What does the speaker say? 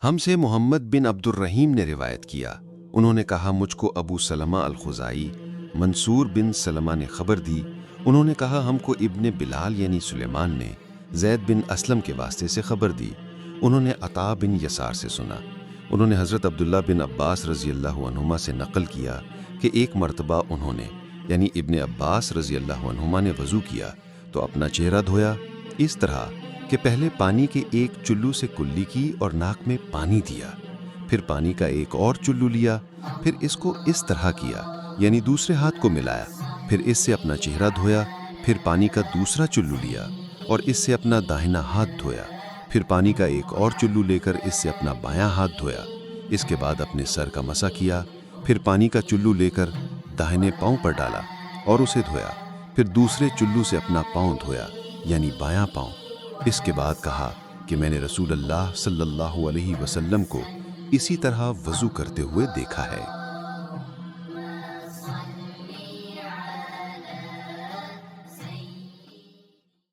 ہم سے محمد بن عبدالرحیم نے روایت کیا، انہوں نے کہا مجھ کو ابو سلمہ الخزائی منصور بن سلمہ نے خبر دی، انہوں نے کہا ہم کو ابن بلال یعنی سلیمان نے زید بن اسلم کے واسطے سے خبر دی، انہوں نے عطا بن یسار سے سنا، انہوں نے حضرت عبداللہ بن عباس رضی اللہ عنہما سے نقل کیا کہ ایک مرتبہ انہوں نے یعنی ابن عباس رضی اللہ عنہما نے وضو کیا تو اپنا چہرہ دھویا اس طرح کہ پہلے پانی کے ایک چلو سے کلی کی اور ناک میں پانی دیا، پھر پانی کا ایک اور چلو لیا، پھر اس کو اس طرح کیا یعنی دوسرے ہاتھ کو ملایا، پھر اس سے اپنا چہرہ دھویا، پھر پانی کا دوسرا چلو لیا اور اس سے اپنا داہنا ہاتھ دھویا، پھر پانی کا ایک اور چلو لے کر اس سے اپنا بایاں ہاتھ دھویا، اس کے بعد اپنے سر کا مسح کیا، پھر پانی کا چلو لے کر داہنے پاؤں پر ڈالا اور اسے دھویا، پھر دوسرے چلو سے اپنا پاؤں دھویا یعنی بایاں پاؤں، اس کے بعد کہا کہ میں نے رسول اللہ صلی اللہ علیہ وسلم کو اسی طرح وضو کرتے ہوئے دیکھا ہے۔